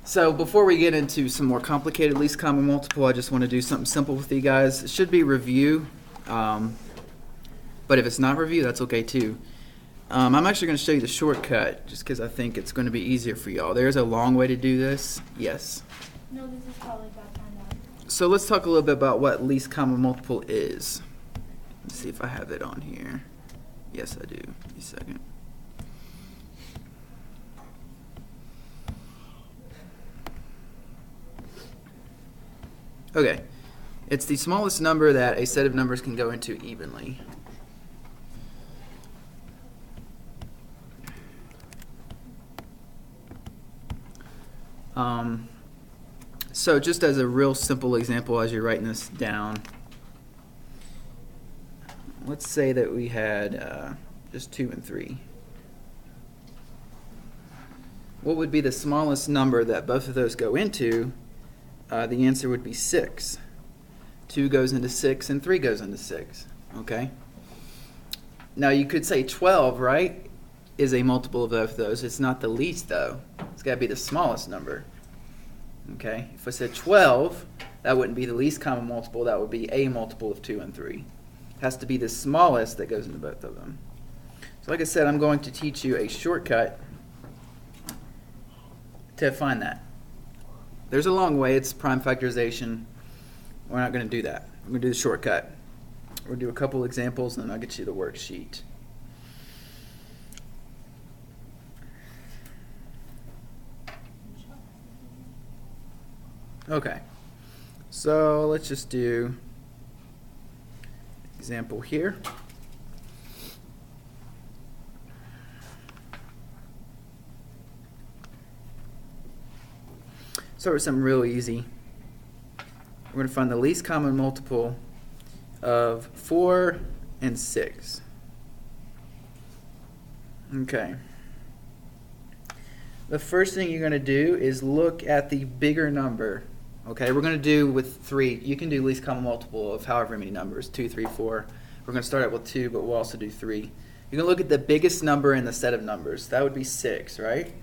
So before we get into some more complicated least common multiple, I just want to do something simple with you guys. It should be review, but if it's not review, that's okay too. I'm actually going to show you the shortcut just because I think it's going to be easier for y'all. There's a long way to do this. Yes. No, this is probably about time out. So let's talk a little bit about what least common multiple is. Let's see if I have it on here. Yes, I do. Give me a second. Okay. It's the smallest number that a set of numbers can go into evenly. So just as a real simple example as you're writing this down, let's say that we had just 2 and 3. What would be the smallest number that both of those go into? The answer would be 6. 2 goes into 6 and 3 goes into 6. Okay? Now you could say 12, right, is a multiple of both of those. It's not the least, though. It's got to be the smallest number. Okay? If I said 12, that wouldn't be the least common multiple. That would be a multiple of 2 and 3. It has to be the smallest that goes into both of them. So like I said, I'm going to teach you a shortcut to find that. There's a long way. It's prime factorization. We're not going to do that. We're going to do the shortcut. We're going to do a couple examples, and then I'll get you the worksheet. Okay. So let's just do example here. Start with something real easy. We're going to find the least common multiple of 4 and 6. Okay. The first thing you're going to do is look at the bigger number. Okay, we're going to do with 3. You can do least common multiple of however many numbers, 2, 3, 4. We're going to start out with 2, but we'll also do 3. You're going to look at the biggest number in the set of numbers. That would be 6, right?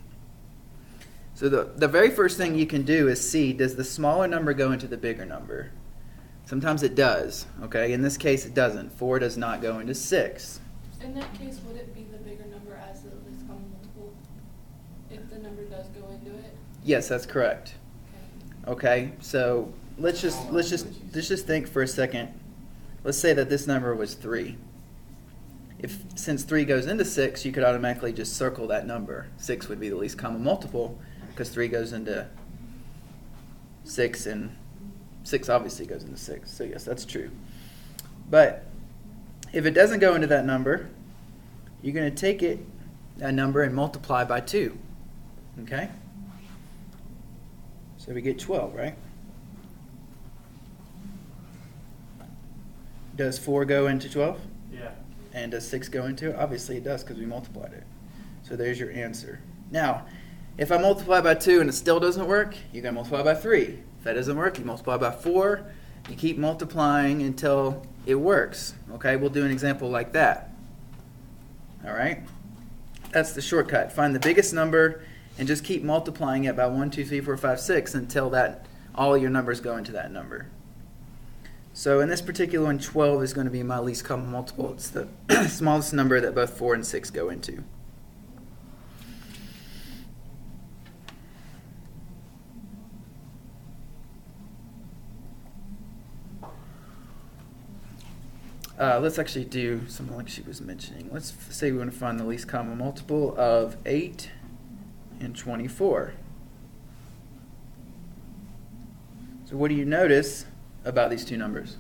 So the very first thing you can do is see, does the smaller number go into the bigger number? Sometimes it does, okay? In this case, it doesn't. 4 does not go into 6. In that case, would it be the bigger number as the least common multiple if the number does go into it? Yes, that's correct. Okay, so let's just think for a second. Let's say that this number was 3. Since 3 goes into 6, you could automatically just circle that number. 6 would be the least common multiple because 3 goes into 6 and 6 obviously goes into 6. So yes, that's true. But if it doesn't go into that number, you're going to take that number and multiply by 2. Okay? So we get 12, right? Does 4 go into 12? Yeah. And does 6 go into it? Obviously it does because we multiplied it. So there's your answer. Now, if I multiply by 2 and it still doesn't work, you're going to multiply by 3. If that doesn't work, you multiply by 4. You keep multiplying until it works. Okay, we'll do an example like that. All right? That's the shortcut. Find the biggest number and just keep multiplying it by 1, 2, 3, 4, 5, 6 until all your numbers go into that number. So in this particular one, 12 is going to be my least common multiple. It's the smallest number that both 4 and 6 go into. Let's actually do something like she was mentioning. Let's say we want to find the least common multiple of 8 and 24. So what do you notice about these two numbers?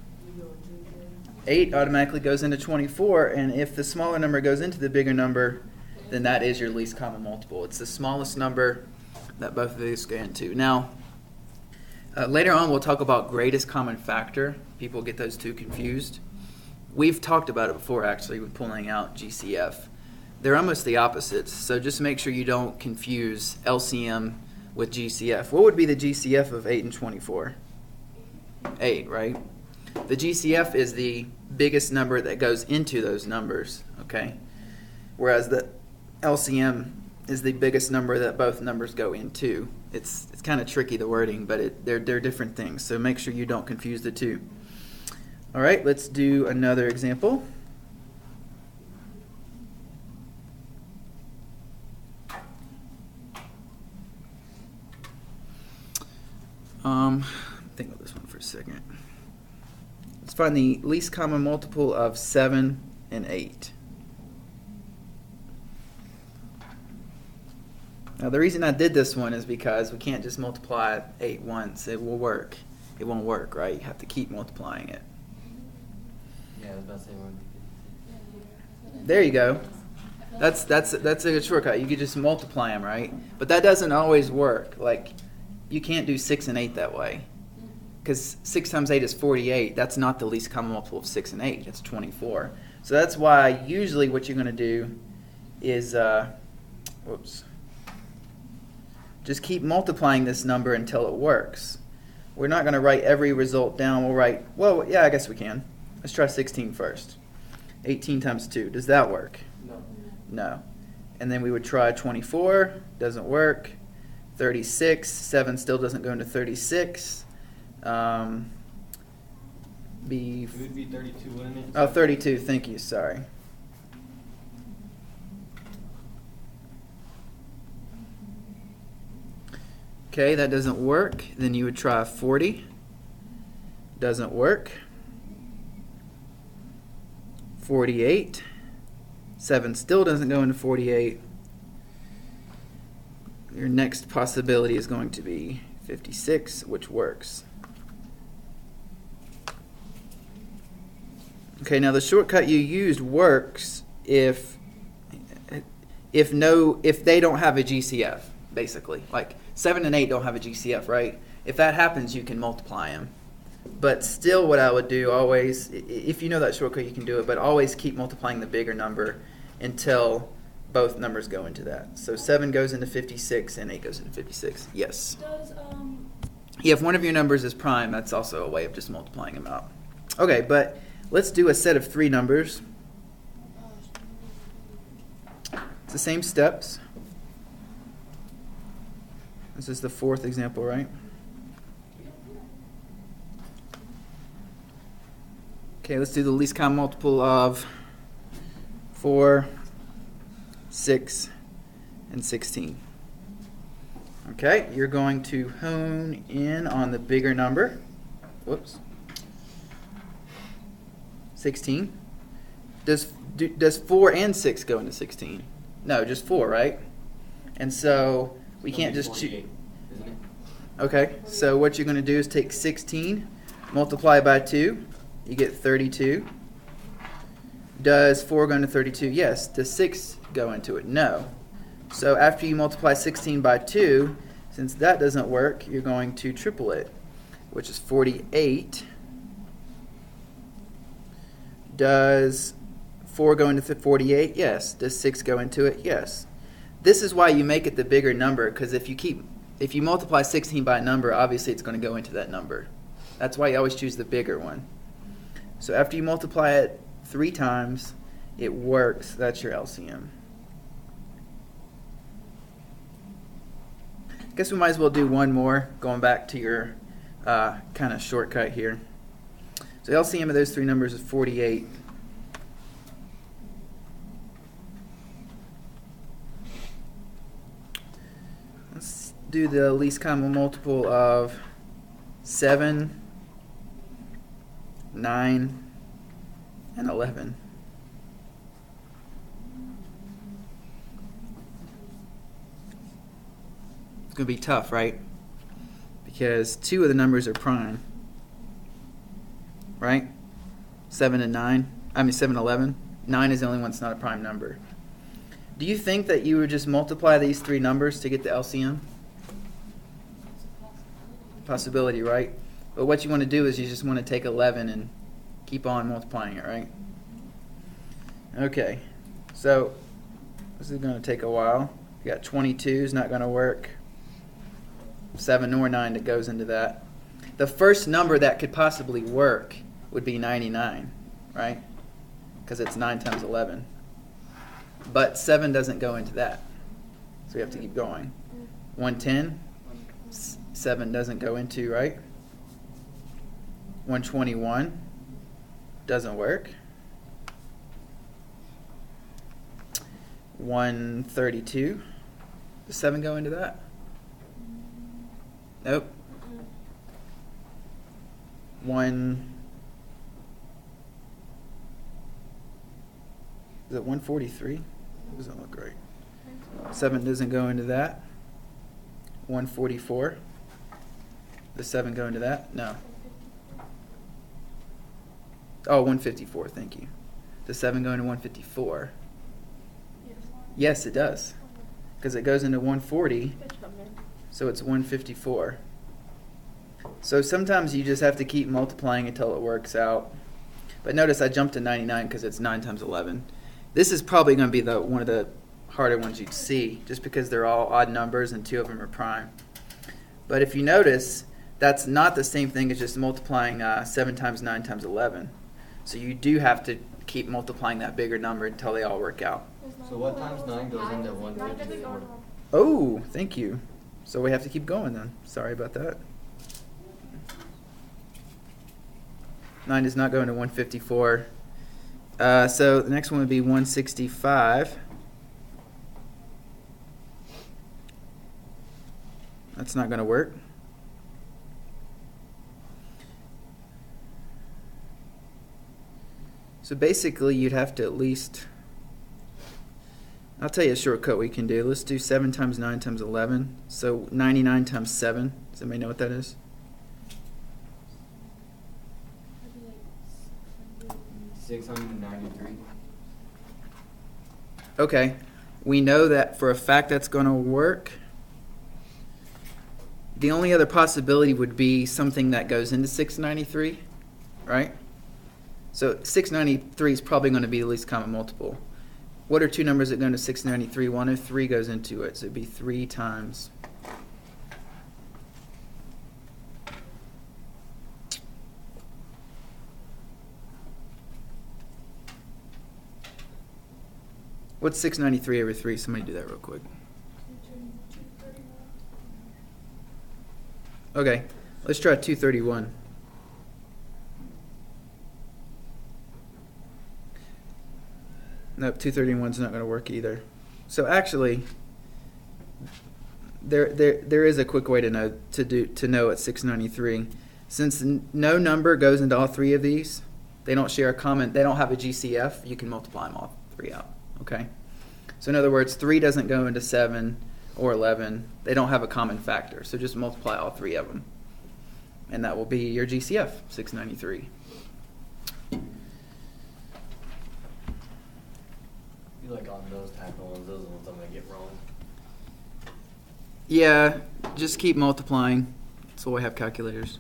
8 automatically goes into 24, and if the smaller number goes into the bigger number, then that is your least common multiple. It's the smallest number that both of these go into. Now, later on we'll talk about greatest common factor. People get those two confused. We've talked about it before, actually, with pulling out GCF. They're almost the opposites, so just make sure you don't confuse LCM with GCF. What would be the GCF of 8 and 24? 8, right? The GCF is the biggest number that goes into those numbers, okay? Whereas the LCM is the biggest number that both numbers go into. It's kind of tricky, the wording, but they're different things, so make sure you don't confuse the two. All right, let's do another example. Think of this one for a second. Let's find the least common multiple of 7 and 8. Now the reason I did this one is because we can't just multiply 8 once. It will work. It won't work, right? You have to keep multiplying it. Yeah, I was about to say one. There you go. That's a good shortcut. You could just multiply them, right? But that doesn't always work. Like, you can't do 6 and 8 that way. Because 6 times 8 is 48. That's not the least common multiple of 6 and 8. It's 24. So that's why usually what you're going to do is, just keep multiplying this number until it works. We're not going to write every result down. We'll write, well, yeah, I guess we can. Let's try 16 first. 18 times 2. Does that work? No. No. And then we would try 24. Doesn't work. 36. 7 still doesn't go into 36. It would be 32, wouldn't it? Oh, 32. Thank you. Sorry. Okay, that doesn't work. Then you would try 40. Doesn't work. 48. 7 still doesn't go into 48. Your next possibility is going to be 56, which works. Okay, now the shortcut you used works if they don't have a GCF, basically. Like 7 and 8 don't have a GCF, right? If that happens, you can multiply them. But still, what I would do always, if you know that shortcut, you can do it, but always keep multiplying the bigger number until both numbers go into that. So 7 goes into 56 and 8 goes into 56. Yes. Yeah, if one of your numbers is prime, that's also a way of just multiplying them out. Okay, but let's do a set of 3 numbers. It's the same steps. This is the 4th example, right? Okay, let's do the least common multiple of 4, 6, and 16. Okay, you're going to hone in on the bigger number. Whoops. 16. Does 4 and 6 go into 16? No, just 4, right? And so we can't just choose. Isn't it? Okay, so what you're going to do is take 16, multiply by 2, you get 32. Does 4 go into 32? Yes. Does 6 go into it? No. So after you multiply 16 by 2, since that doesn't work, you're going to triple it, which is 48. Does 4 go into 48? Yes. Does 6 go into it? Yes. This is why you make it the bigger number, because if you multiply 16 by a number, obviously it's going to go into that number. That's why you always choose the bigger one. So after you multiply it 3 times, it works. That's your LCM. I guess we might as well do one more, going back to your kind of shortcut here. So LCM of those 3 numbers is 48. Let's do the least common multiple of 7, 9, and 11. It's going to be tough, right? Because 2 of the numbers are prime. Right? 7 and 9. I mean 7 and 11. 9 is the only one that's not a prime number. Do you think that you would just multiply these 3 numbers to get the LCM? Possibility, right? But what you want to do is you just want to take 11 and keep on multiplying it, right? Okay. So this is going to take a while. You got 22 is not going to work. 7 nor 9 that goes into that. The first number that could possibly work would be 99, right? Because it's 9 times 11. But 7 doesn't go into that. So we have to keep going. 110, 7 doesn't go into, right? 121 doesn't work. 132, does 7 go into that? Nope. 143? Doesn't look right. 7 doesn't go into that. 144. Does 7 go into that? No. Oh, 154, thank you. Does 7 go into 154? Yes, it does. Because it goes into 140, so it's 154. So sometimes you just have to keep multiplying until it works out. But notice I jumped to 99 because it's 9 times 11. This is probably going to be one of the harder ones you'd see, just because they're all odd numbers and 2 of them are prime. But if you notice, that's not the same thing as just multiplying 7 times 9 times 11. So you do have to keep multiplying that bigger number until they all work out. So what times 9 goes into 154? Oh, thank you. So we have to keep going then. Sorry about that. 9 does not go into 154. So the next one would be 165. That's not going to work. So basically you'd have to at least, I'll tell you a shortcut we can do. Let's do 7 times 9 times 11. So 99 times 7. Does anybody know what that is? 693. Okay. We know that for a fact that's going to work. The only other possibility would be something that goes into 693, right? So 693 is probably going to be the least common multiple. What are 2 numbers that go into 693? 103 goes into it, so it'd be 3 times. What's 693 over 3? Somebody do that real quick. Okay, let's try 231. Nope, 231's not going to work either. So actually, there is a quick way to know it's 693. Since no number goes into all 3 of these, they don't share a common. They don't have a GCF. You can multiply them all 3 out. Okay. So in other words, 3 doesn't go into 7 or 11. They don't have a common factor. So just multiply all 3 of them, and that will be your GCF, 693. Like on those type of ones, those are the ones I'm going to get wrong. Yeah, just keep multiplying. That's why we have calculators.